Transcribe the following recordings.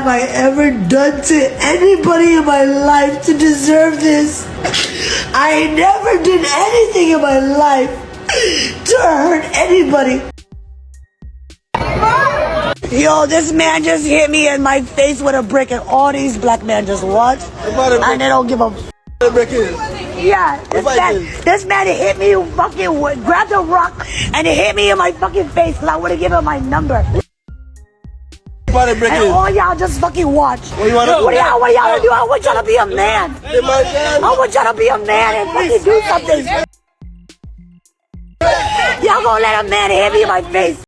have I ever done to anybody in my life to deserve this? I never did anything in my life to hurt anybody. Yo, this man just hit me in my face with a brick, and all these black men just watch, and they don't give a f. The brick is. Yeah, this man hit me, fucking grabbed a rock, and it hit me in my fucking face, because I would have given him my number. And all y'all just fucking watch. What y'all do? I want y'all to be a man. I want y'all to be a man and fucking do something. Y'all gonna let a man hit me in my face?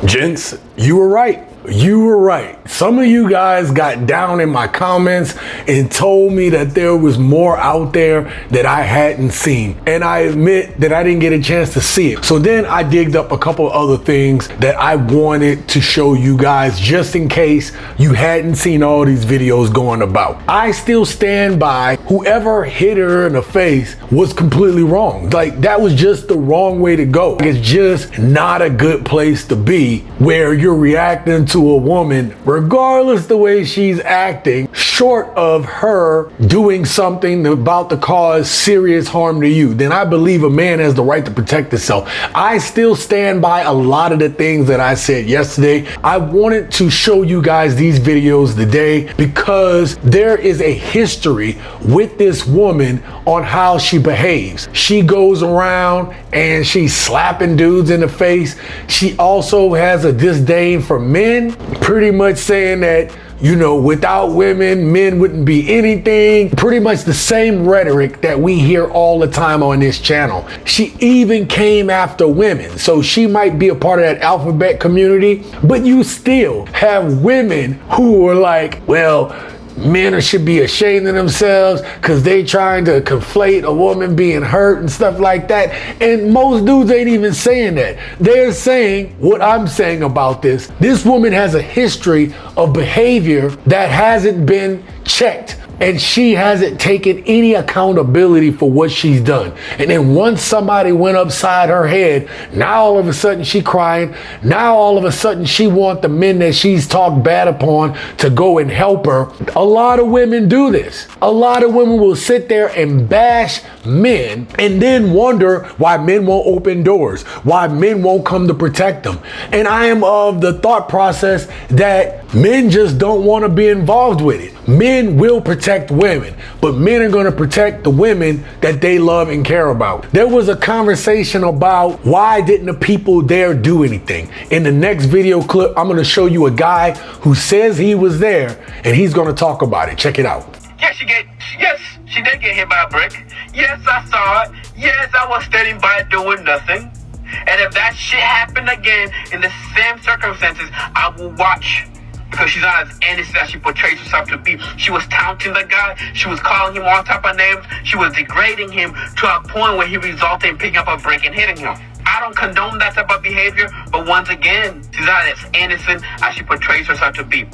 Gents, you were right. You were right. Some of you guys got down in my comments and told me that there was more out there that I hadn't seen. And I admit that I didn't get a chance to see it. So then I digged up a couple of other things that I wanted to show you guys just in case you hadn't seen all these videos going about. I still stand by whoever hit her in the face was completely wrong. Like, that was just the wrong way to go. It's just not a good place to be where you're reacting to a woman, regardless the way she's acting, short of her doing something about to cause serious harm to you. Then I believe a man has the right to protect himself. I still stand by a lot of the things that I said yesterday. I wanted to show you guys these videos today because there is a history with this woman on how she behaves. She goes around and she's slapping dudes in the face. She also has a disdain for men, pretty much saying that, you know, without women, men wouldn't be anything. Pretty much the same rhetoric that we hear all the time on this channel. She even came after women. So she might be a part of that alphabet community, but you still have women who are like, well, men should be ashamed of themselves because they trying to conflate a woman being hurt and stuff like that. And most dudes ain't even saying that. They're saying what I'm saying about this. This woman has a history of behavior that hasn't been checked. And she hasn't taken any accountability for what she's done. And then once somebody went upside her head, now all of a sudden she crying. Now all of a sudden she want the men that she's talked bad upon to go and help her. A lot of women do this. A lot of women will sit there and bash men and then wonder why men won't open doors, why men won't come to protect them. And I am of the thought process that men just don't want to be involved with it. Men will protect women, but men are going to protect the women that they love and care about. There was a conversation about why didn't the people there do anything. In the next video clip, I'm going to show you a guy who says he was there, and he's going to talk about it. Check it out. Yes, she did get hit by a brick. Yes, I saw it. Yes, I was standing by doing nothing. And if that shit happened again in the same circumstances, I will watch. Because she's not as innocent as she portrays herself to be. She was taunting the guy. She was calling him all type of names. She was degrading him to a point where he resulted in picking up a brick and hitting him. I don't condone that type of behavior, but once again, she's not as innocent as she portrays herself to be.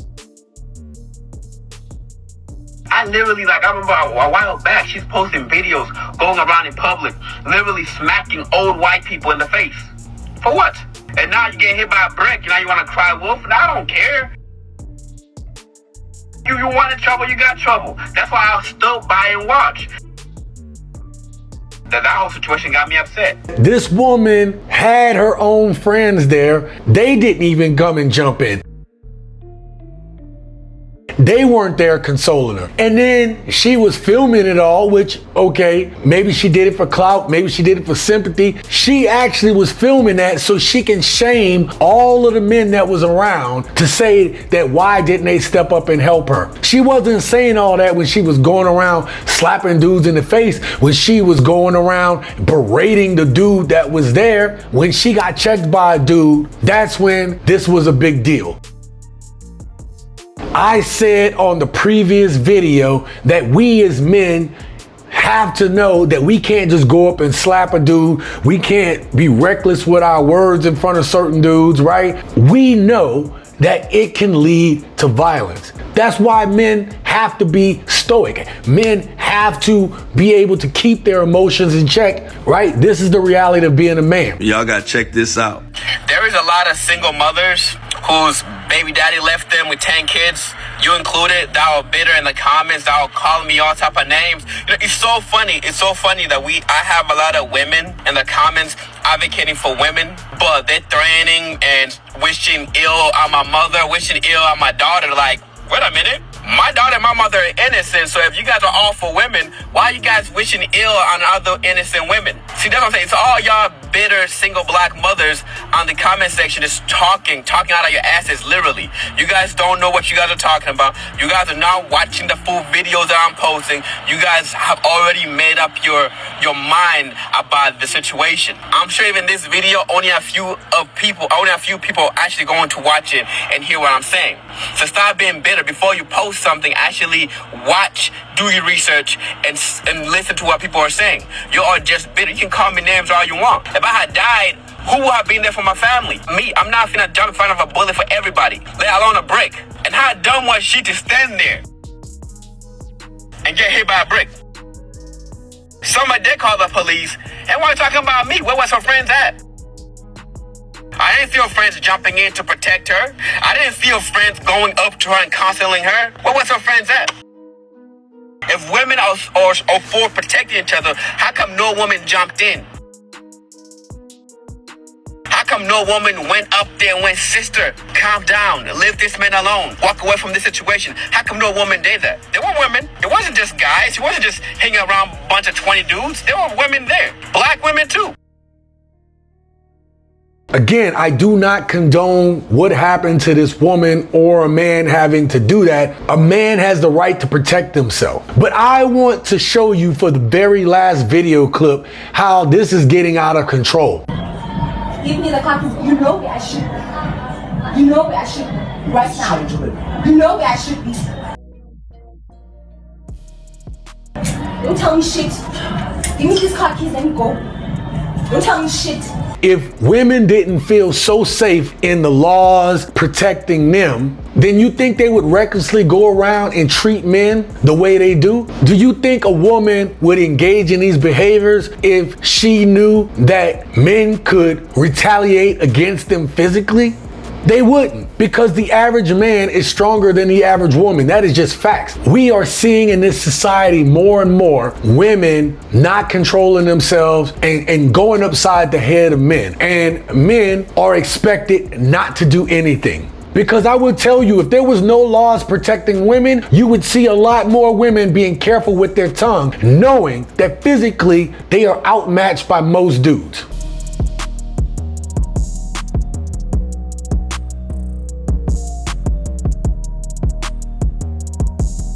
I literally, I remember a while back, she's posting videos going around in public, literally smacking old white people in the face. For what? And now you get hit by a brick, and now you want to cry wolf? And I don't care. You wanted trouble, you got trouble. That's why I'll still buy and watch. That whole situation got me upset. This woman had her own friends there. They didn't even come and jump in. They weren't there consoling her. And then she was filming it all, which, okay, maybe she did it for clout, maybe she did it for sympathy. She actually was filming that so she can shame all of the men that was around to say that why didn't they step up and help her. She wasn't saying all that when she was going around slapping dudes in the face, when she was going around berating the dude that was there. When she got checked by a dude, that's when this was a big deal. I said on the previous video that we as men have to know that we can't just go up and slap a dude. We can't be reckless with our words in front of certain dudes, right? We know that it can lead to violence. That's why men have to be stoic. Men have to be able to keep their emotions in check, right? This is the reality of being a man. Y'all gotta check this out. There is a lot of single mothers whose baby daddy left them with 10 kids, you included, that were bitter in the comments, that were calling me all type of names. You know, it's so funny. It's so funny that I have a lot of women in the comments advocating for women, but they're threatening and wishing ill on my mother, wishing ill on my daughter. Like, wait a minute. My daughter and my mother are innocent, so if you guys are all for women, why are you guys wishing ill on other innocent women? See, that's what I'm saying. It's all y'all bitter single black mothers on the comment section just talking out of your asses, literally. You guys don't know what you guys are talking about. You guys are not watching the full videos that I'm posting. You guys have already made up your mind about the situation. I'm sure even this video, only a few people actually going to watch it and hear what I'm saying. So stop being bitter before you post something. Actually watch, do your research, and listen to what people are saying. You are just bitter. You can call me names all you want. If I had died, who would have been there for my family? Me. I'm not finna jump in front of a bullet for everybody, let alone a brick. And how dumb was she to stand there and get hit by a brick? Somebody did call the police, and why are you talking about me? Where was her friends at? I didn't feel friends jumping in to protect her. I didn't feel friends going up to her and counseling her. Where was her friends at? If women are for protecting each other, how come no woman jumped in? How come no woman went up there and went, sister, calm down, leave this man alone, walk away from this situation? How come no woman did that? There were women. It wasn't just guys. It wasn't just hanging around a bunch of 20 dudes. There were women there. Black women too. Again, I do not condone what happened to this woman or a man having to do that. A man has the right to protect himself. But I want to show you for the very last video clip how this is getting out of control. Give me the copies. You know where I should be. You know where I should be right now. You know where I should be. Don't tell me shit. Give me these car keys, let me go. Don't tell me shit. If women didn't feel so safe in the laws protecting them, then you think they would recklessly go around and treat men the way they do? Do you think a woman would engage in these behaviors if she knew that men could retaliate against them physically? They wouldn't, because the average man is stronger than the average woman. That is just facts. We are seeing in this society more and more women not controlling themselves and going upside the head of men. And men are expected not to do anything. Because I would tell you, if there was no laws protecting women, you would see a lot more women being careful with their tongue, knowing that physically they are outmatched by most dudes.